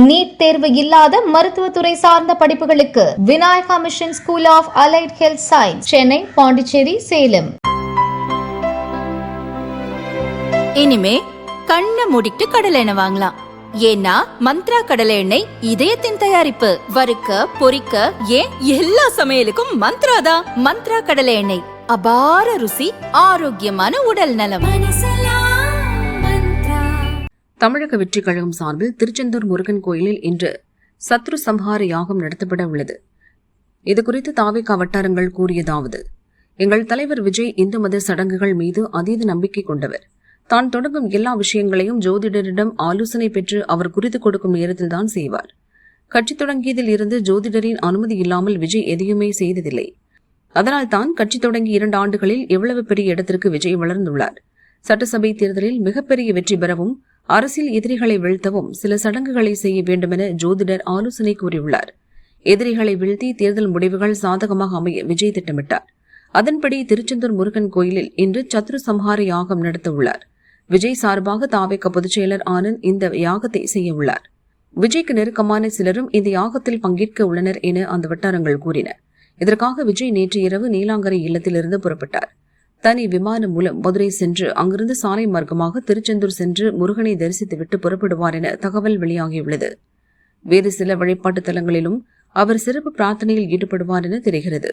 NEET தேர்வு இல்லாத மருத்துவத்துறை சார்ந்த படிப்புகளுக்கு Vinayaka mission school of allied health science, Chennai, Pondicherry, Salem. இனிமே கண்ணை மூடிட்டு கடலை எண்ணெய் வாங்கலாம். ஏன்னா மந்த்ரா கடலை எண்ணெய் இதயத்தின் தயாரிப்பு. வறுக்க, பொரிக்க, ஏன் எல்லா சமையலுக்கும் மந்த்ரா தான். மந்த்ரா கடலை எண்ணெய், அபார ருசி, ஆரோக்கியமான உடல் நலம். தமிழக வெற்றி கழகம் சார்பில் திருச்செந்தூர் முருகன் கோயிலில் இன்று சத்ரு சம்ஹார யாகம் நடத்தப்பட உள்ளது. இதுகுறித்து தாவேகா வட்டாரங்கள் கூறியதாவது: எங்கள் தலைவர் விஜய் இந்து மத சடங்குகள் மீது அதீத நம்பிக்கை கொண்டவர். தான் தொடங்கும் எல்லா விஷயங்களையும் ஜோதிடரிடம் ஆலோசனை பெற்று அவர் குறித்து கொடுக்கும் நேரத்தில்தான் செய்வார். கட்சி தொடங்கியதில் இருந்து ஜோதிடரின் அனுமதி இல்லாமல் விஜய் எதையுமே செய்ததில்லை. அதனால் தான் கட்சி தொடங்கி 2 ஆண்டுகளில் எவ்வளவு பெரிய இடத்திற்கு விஜய் வளர்ந்துள்ளார். சட்டசபை தேர்தலில் மிகப்பெரிய வெற்றி பெறவும் அரசியல் எதிரிகளை வீழ்த்தவும் சில சடங்குகளை செய்ய வேண்டுமென ஜோதிடர் ஆலோசனை கூறியுள்ளார். எதிரிகளை வீழ்த்தி தேர்தல் முடிவுகள் சாதகமாக அமைய விஜய் திட்டமிட்டார். அதன்படி திருச்செந்தூர் முருகன் கோயிலில் இன்று சத்ரு சம்ஹார யாகம் நடத்த உள்ளார். விஜய் சார்பாக தாவேகா பொதுச் செயலர் ஆனந்த் இந்த யாகத்தை செய்ய உள்ளார். விஜய்க்கு நெருக்கமான சிலரும் இந்த யாகத்தில் பங்கேற்க உள்ளனர் என அந்த வட்டாரங்கள் கூறின. இதற்காக விஜய் நேற்று இரவு நீலாங்கரை இல்லத்திலிருந்து புறப்பட்டார். தனி விமானம் மூலம் மதுரை சென்று அங்கிருந்து சாலை மார்க்கமாக திருச்செந்தூர் சென்று முருகனை தரிசித்துவிட்டு புறப்படுவார் என தகவல் வெளியாகியுள்ளது. வேறு சில வழிபாட்டு தலங்களிலும் அவர் சிறப்பு பிரார்த்தனையில் ஈடுபடுவார் என தெரிகிறது.